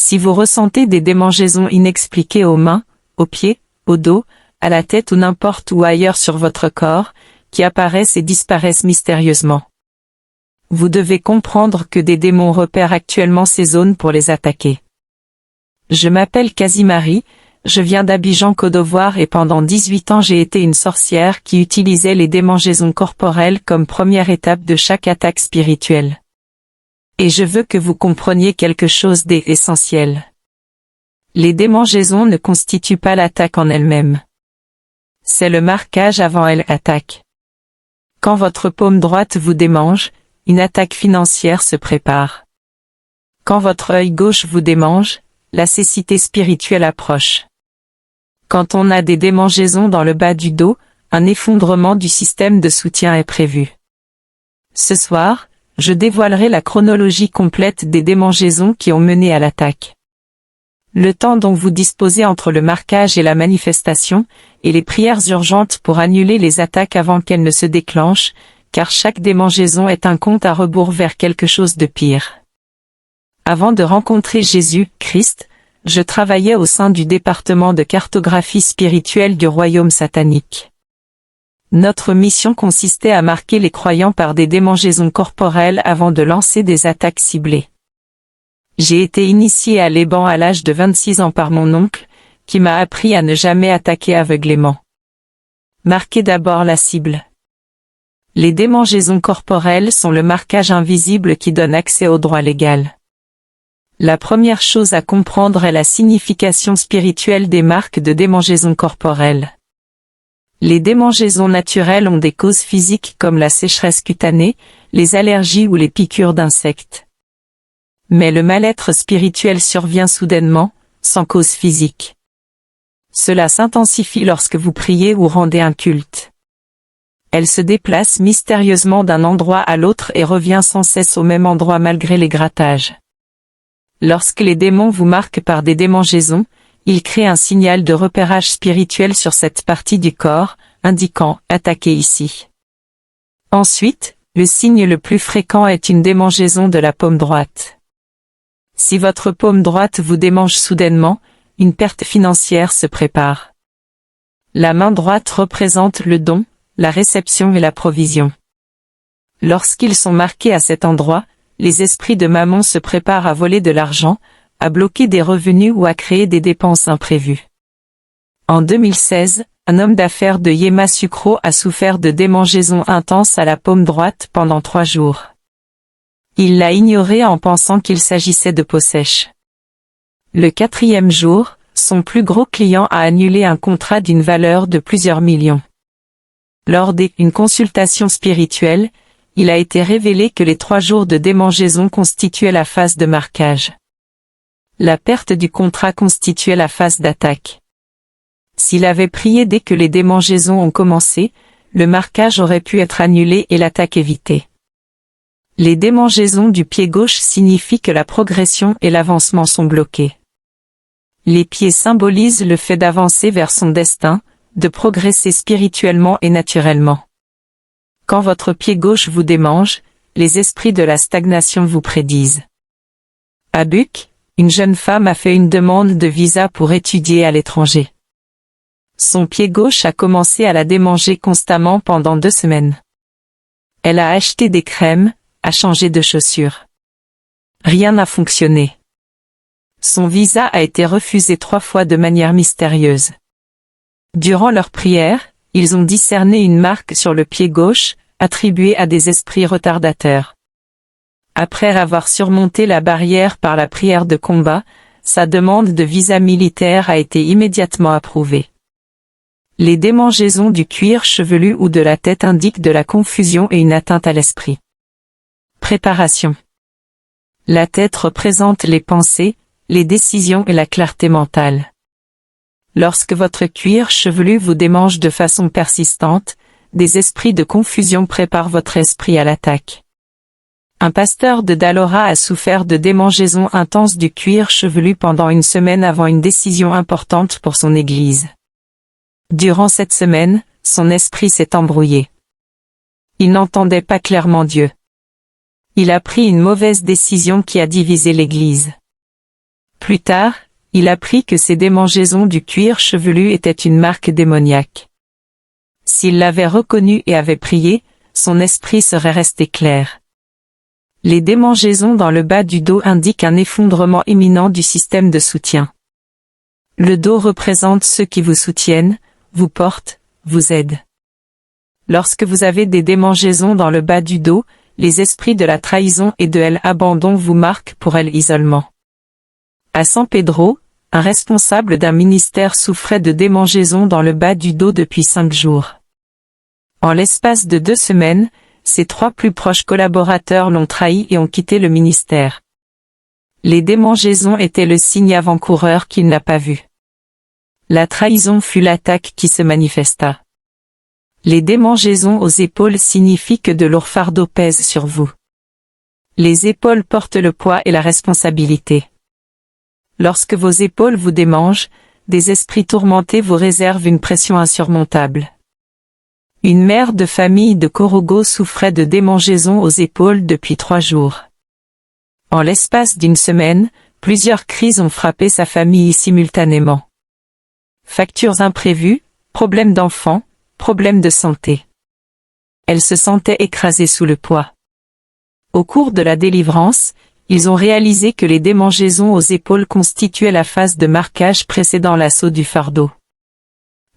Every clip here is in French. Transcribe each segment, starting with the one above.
Si vous ressentez des démangeaisons inexpliquées aux mains, aux pieds, au dos, à la tête ou n'importe où ailleurs sur votre corps, qui apparaissent et disparaissent mystérieusement, vous devez comprendre que des démons repèrent actuellement ces zones pour les attaquer. Je m'appelle Casimari, je viens d'Abidjan, Côte d'Ivoire et pendant 18 ans j'ai été une sorcière qui utilisait les démangeaisons corporelles comme première étape de chaque attaque spirituelle. Et je veux que vous compreniez quelque chose d'essentiel. Les démangeaisons ne constituent pas l'attaque en elle-même. C'est le marquage avant elle attaque. Quand votre paume droite vous démange, une attaque financière se prépare. Quand votre œil gauche vous démange, la cécité spirituelle approche. Quand on a des démangeaisons dans le bas du dos, un effondrement du système de soutien est prévu. Ce soir, je dévoilerai la chronologie complète des démangeaisons qui ont mené à l'attaque. Le temps dont vous disposez entre le marquage et la manifestation, et les prières urgentes pour annuler les attaques avant qu'elles ne se déclenchent, car chaque démangeaison est un compte à rebours vers quelque chose de pire. Avant de rencontrer Jésus-Christ, je travaillais au sein du département de cartographie spirituelle du royaume satanique. Notre mission consistait à marquer les croyants par des démangeaisons corporelles avant de lancer des attaques ciblées. J'ai été initié à l'Éban à l'âge de 26 ans par mon oncle, qui m'a appris à ne jamais attaquer aveuglément. Marquez d'abord la cible. Les démangeaisons corporelles sont le marquage invisible qui donne accès au droit légal. La première chose à comprendre est la signification spirituelle des marques de démangeaisons corporelles. Les démangeaisons naturelles ont des causes physiques comme la sécheresse cutanée, les allergies ou les piqûres d'insectes. Mais le mal-être spirituel survient soudainement, sans cause physique. Cela s'intensifie lorsque vous priez ou rendez un culte. Elle se déplace mystérieusement d'un endroit à l'autre et revient sans cesse au même endroit malgré les grattages. Lorsque les démons vous marquent par des démangeaisons, ils créent un signal de repérage spirituel sur cette partie du corps, indiquant « attaquez ici ». Ensuite, le signe le plus fréquent est une démangeaison de la paume droite. Si votre paume droite vous démange soudainement, une perte financière se prépare. La main droite représente le don, la réception et la provision. Lorsqu'ils sont marqués à cet endroit, les esprits de mammon se préparent à voler de l'argent, à bloquer des revenus ou à créer des dépenses imprévues. En 2016, un homme d'affaires de Yamoussoukro a souffert de démangeaisons intenses à la paume droite pendant 3 jours. Il l'a ignoré en pensant qu'il s'agissait de peau sèche. Le 4e jour, son plus gros client a annulé un contrat d'une valeur de plusieurs millions. Lors d'une consultation spirituelle, il a été révélé que les 3 jours de démangeaison constituaient la phase de marquage. La perte du contrat constituait la phase d'attaque. S'il avait prié dès que les démangeaisons ont commencé, le marquage aurait pu être annulé et l'attaque évitée. Les démangeaisons du pied gauche signifient que la progression et l'avancement sont bloqués. Les pieds symbolisent le fait d'avancer vers son destin, de progresser spirituellement et naturellement. Quand votre pied gauche vous démange, les esprits de la stagnation vous prédisent. À Buc, une jeune femme a fait une demande de visa pour étudier à l'étranger. Son pied gauche a commencé à la démanger constamment pendant 2 semaines. Elle a acheté des crèmes, a changé de chaussures. Rien n'a fonctionné. Son visa a été refusé 3 fois de manière mystérieuse. Durant leur prière, ils ont discerné une marque sur le pied gauche, attribuée à des esprits retardateurs. Après avoir surmonté la barrière par la prière de combat, sa demande de visa militaire a été immédiatement approuvée. Les démangeaisons du cuir chevelu ou de la tête indiquent de la confusion et une atteinte à l'esprit. Préparation. La tête représente les pensées, les décisions et la clarté mentale. Lorsque votre cuir chevelu vous démange de façon persistante, des esprits de confusion préparent votre esprit à l'attaque. Un pasteur de Dalora a souffert de démangeaisons intenses du cuir chevelu pendant 1 semaine avant une décision importante pour son église. Durant cette semaine, son esprit s'est embrouillé. Il n'entendait pas clairement Dieu. Il a pris une mauvaise décision qui a divisé l'église. Plus tard, il apprit que ces démangeaisons du cuir chevelu étaient une marque démoniaque. S'il l'avait reconnu et avait prié, son esprit serait resté clair. Les démangeaisons dans le bas du dos indiquent un effondrement imminent du système de soutien. Le dos représente ceux qui vous soutiennent, vous portent, vous aident. Lorsque vous avez des démangeaisons dans le bas du dos, les esprits de la trahison et de l'abandon vous marquent pour l'isolement. À San Pedro, un responsable d'un ministère souffrait de démangeaisons dans le bas du dos depuis 5 jours. En l'espace de 2 semaines, ses 3 plus proches collaborateurs l'ont trahi et ont quitté le ministère. Les démangeaisons étaient le signe avant-coureur qu'il n'a pas vu. La trahison fut l'attaque qui se manifesta. Les démangeaisons aux épaules signifient que de lourds fardeaux pèsent sur vous. Les épaules portent le poids et la responsabilité. Lorsque vos épaules vous démangent, des esprits tourmentés vous réservent une pression insurmontable. Une mère de famille de Corogo souffrait de démangeaisons aux épaules depuis 3 jours. En l'espace d'une semaine, plusieurs crises ont frappé sa famille simultanément. Factures imprévues, problèmes d'enfants, problèmes de santé. Elle se sentait écrasée sous le poids. Au cours de la délivrance, ils ont réalisé que les démangeaisons aux épaules constituaient la phase de marquage précédant l'assaut du fardeau.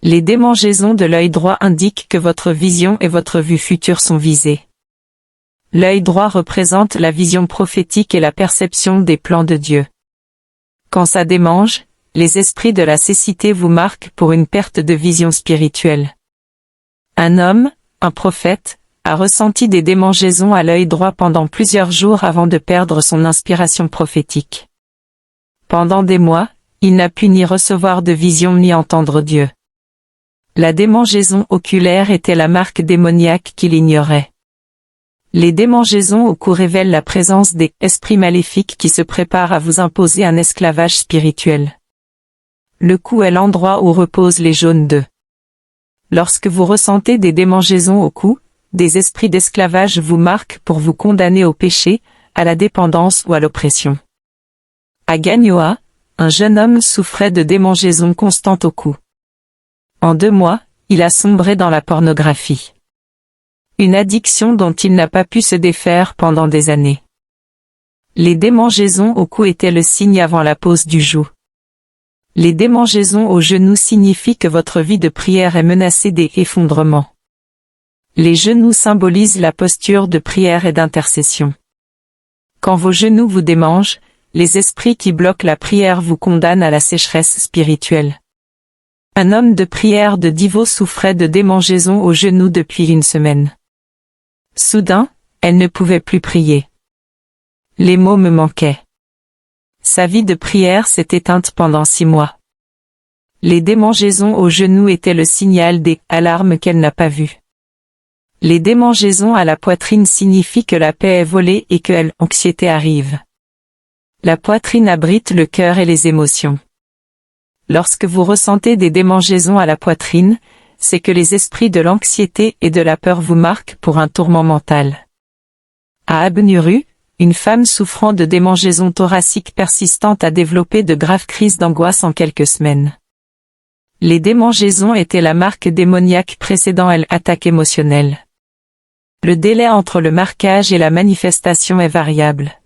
Les démangeaisons de l'œil droit indiquent que votre vision et votre vue future sont visées. L'œil droit représente la vision prophétique et la perception des plans de Dieu. Quand ça démange, les esprits de la cécité vous marquent pour une perte de vision spirituelle. Un homme, un prophète, a ressenti des démangeaisons à l'œil droit pendant plusieurs jours avant de perdre son inspiration prophétique. Pendant des mois, il n'a pu ni recevoir de vision ni entendre Dieu. La démangeaison oculaire était la marque démoniaque qu'il ignorait. Les démangeaisons au cou révèlent la présence des esprits maléfiques qui se préparent à vous imposer un esclavage spirituel. Le cou est l'endroit où reposent les jaunes d'œufs. Lorsque vous ressentez des démangeaisons au cou, des esprits d'esclavage vous marquent pour vous condamner au péché, à la dépendance ou à l'oppression. À Gagnoa, un jeune homme souffrait de démangeaisons constantes au cou. En 2 mois, il a sombré dans la pornographie. Une addiction dont il n'a pas pu se défaire pendant des années. Les démangeaisons au cou étaient le signe avant la pose du joug. Les démangeaisons au genou signifient que votre vie de prière est menacée d'effondrement. Les genoux symbolisent la posture de prière et d'intercession. Quand vos genoux vous démangent, les esprits qui bloquent la prière vous condamnent à la sécheresse spirituelle. Un homme de prière de Divo souffrait de démangeaisons au genou depuis 1 semaine. Soudain, elle ne pouvait plus prier. Les mots me manquaient. Sa vie de prière s'est éteinte pendant 6 mois. Les démangeaisons au genou étaient le signal des alarmes qu'elle n'a pas vues. Les démangeaisons à la poitrine signifient que la paix est volée et que l'anxiété arrive. La poitrine abrite le cœur et les émotions. Lorsque vous ressentez des démangeaisons à la poitrine, c'est que les esprits de l'anxiété et de la peur vous marquent pour un tourment mental. À Abenuru, une femme souffrant de démangeaisons thoraciques persistantes a développé de graves crises d'angoisse en quelques semaines. Les démangeaisons étaient la marque démoniaque précédant l'attaque émotionnelle. Le délai entre le marquage et la manifestation est variable.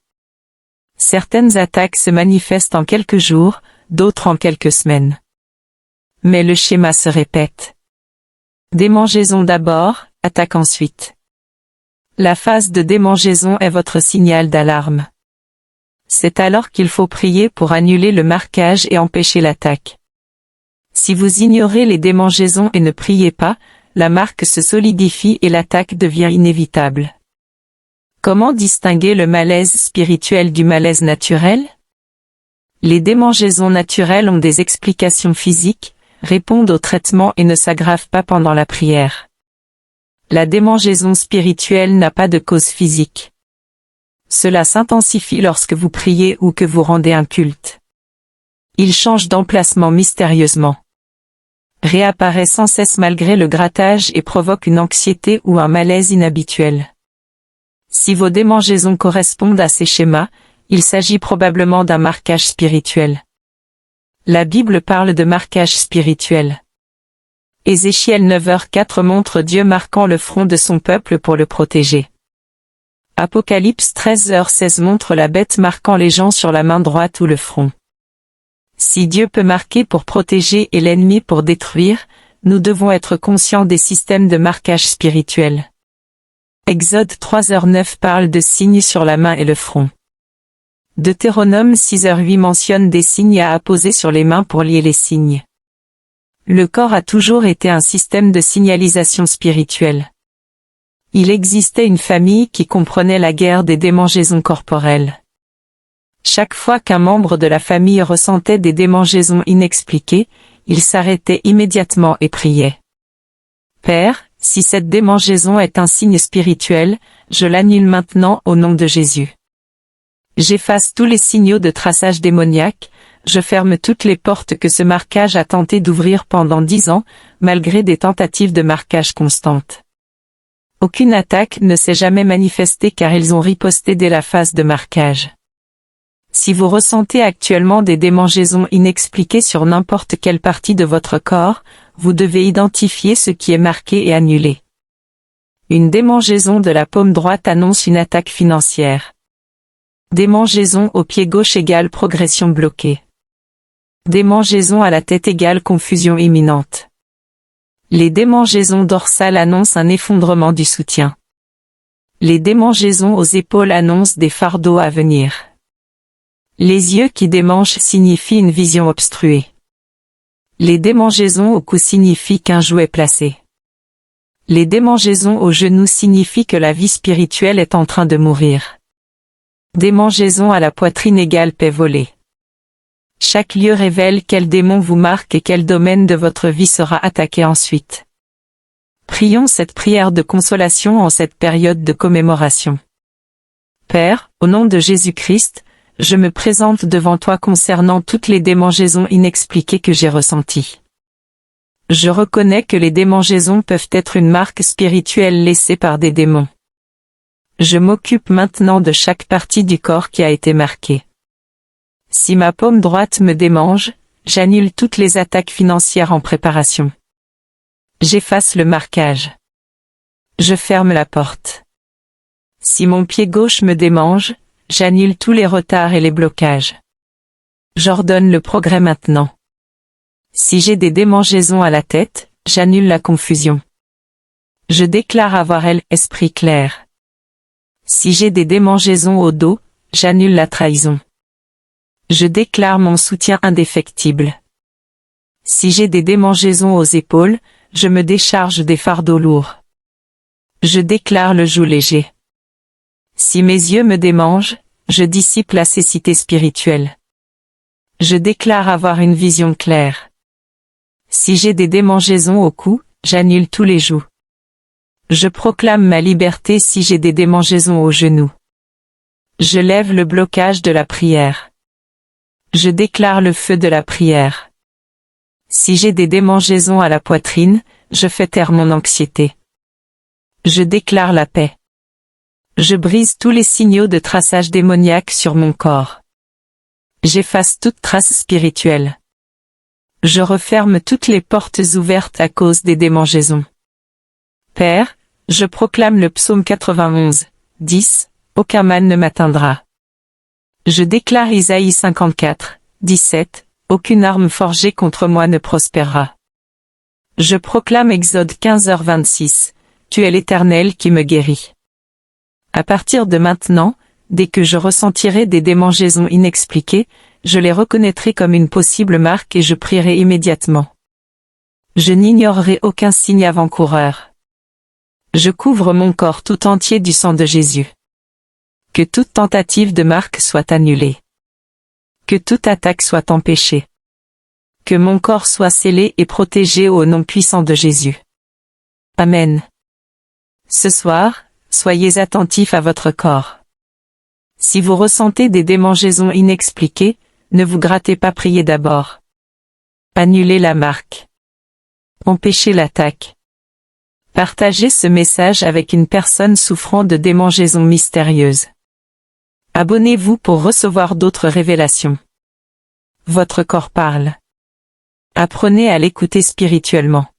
Certaines attaques se manifestent en quelques jours, d'autres en quelques semaines. Mais le schéma se répète. Démangeaison d'abord, attaque ensuite. La phase de démangeaison est votre signal d'alarme. C'est alors qu'il faut prier pour annuler le marquage et empêcher l'attaque. Si vous ignorez les démangeaisons et ne priez pas, la marque se solidifie et l'attaque devient inévitable. Comment distinguer le malaise spirituel du malaise naturel? Les démangeaisons naturelles ont des explications physiques, répondent au traitement et ne s'aggravent pas pendant la prière. La démangeaison spirituelle n'a pas de cause physique. Cela s'intensifie lorsque vous priez ou que vous rendez un culte. Il change d'emplacement mystérieusement. Réapparaît sans cesse malgré le grattage et provoque une anxiété ou un malaise inhabituel. Si vos démangeaisons correspondent à ces schémas, il s'agit probablement d'un marquage spirituel. La Bible parle de marquage spirituel. Ézéchiel 9h4 montre Dieu marquant le front de son peuple pour le protéger. Apocalypse 13h16 montre la bête marquant les gens sur la main droite ou le front. Si Dieu peut marquer pour protéger et l'ennemi pour détruire, nous devons être conscients des systèmes de marquage spirituel. Exode 3h9 parle de signes sur la main et le front. Deutéronome 6h8 mentionne des signes à apposer sur les mains pour lier les signes. Le corps a toujours été un système de signalisation spirituelle. Il existait une famille qui comprenait la guerre des démangeaisons corporelles. Chaque fois qu'un membre de la famille ressentait des démangeaisons inexpliquées, il s'arrêtait immédiatement et priait. Père, si cette démangeaison est un signe spirituel, je l'annule maintenant au nom de Jésus. J'efface tous les signaux de traçage démoniaque, je ferme toutes les portes que ce marquage a tenté d'ouvrir pendant 10 ans, malgré des tentatives de marquage constantes. Aucune attaque ne s'est jamais manifestée car ils ont riposté dès la phase de marquage. Si vous ressentez actuellement des démangeaisons inexpliquées sur n'importe quelle partie de votre corps, vous devez identifier ce qui est marqué et annulé. Une démangeaison de la paume droite annonce une attaque financière. Démangeaison au pied gauche égale progression bloquée. Démangeaison à la tête égale confusion imminente. Les démangeaisons dorsales annoncent un effondrement du soutien. Les démangeaisons aux épaules annoncent des fardeaux à venir. Les yeux qui démangent signifient une vision obstruée. Les démangeaisons au cou signifient qu'un joug est placé. Les démangeaisons aux genoux signifient que la vie spirituelle est en train de mourir. Démangeaison à la poitrine égale paix volée. Chaque lieu révèle quel démon vous marque et quel domaine de votre vie sera attaqué ensuite. Prions cette prière de consolation en cette période de commémoration. Père, au nom de Jésus-Christ, je me présente devant toi concernant toutes les démangeaisons inexpliquées que j'ai ressenties. Je reconnais que les démangeaisons peuvent être une marque spirituelle laissée par des démons. Je m'occupe maintenant de chaque partie du corps qui a été marquée. Si ma paume droite me démange, j'annule toutes les attaques financières en préparation. J'efface le marquage. Je ferme la porte. Si mon pied gauche me démange, j'annule tous les retards et les blocages. J'ordonne le progrès maintenant. Si j'ai des démangeaisons à la tête, j'annule la confusion. Je déclare avoir esprit clair. Si j'ai des démangeaisons au dos, j'annule la trahison. Je déclare mon soutien indéfectible. Si j'ai des démangeaisons aux épaules, je me décharge des fardeaux lourds. Je déclare le joug léger. Si mes yeux me démangent, je dissipe la cécité spirituelle. Je déclare avoir une vision claire. Si j'ai des démangeaisons au cou, j'annule tous les jougs. Je proclame ma liberté si j'ai des démangeaisons aux genoux. Je lève le blocage de la prière. Je déclare le feu de la prière. Si j'ai des démangeaisons à la poitrine, je fais taire mon anxiété. Je déclare la paix. Je brise tous les signaux de traçage démoniaque sur mon corps. J'efface toute trace spirituelle. Je referme toutes les portes ouvertes à cause des démangeaisons. Père, je proclame le psaume 91, 10, aucun mal ne m'atteindra. Je déclare Isaïe 54, 17, aucune arme forgée contre moi ne prospérera. Je proclame Exode 15h26, tu es l'Éternel qui me guérit. À partir de maintenant, dès que je ressentirai des démangeaisons inexpliquées, je les reconnaîtrai comme une possible marque et je prierai immédiatement. Je n'ignorerai aucun signe avant-coureur. Je couvre mon corps tout entier du sang de Jésus. Que toute tentative de marque soit annulée. Que toute attaque soit empêchée. Que mon corps soit scellé et protégé au nom puissant de Jésus. Amen. Ce soir, soyez attentifs à votre corps. Si vous ressentez des démangeaisons inexpliquées, ne vous grattez pas, priez d'abord. Annulez la marque. Empêchez l'attaque. Partagez ce message avec une personne souffrant de démangeaisons mystérieuses. Abonnez-vous pour recevoir d'autres révélations. Votre corps parle. Apprenez à l'écouter spirituellement.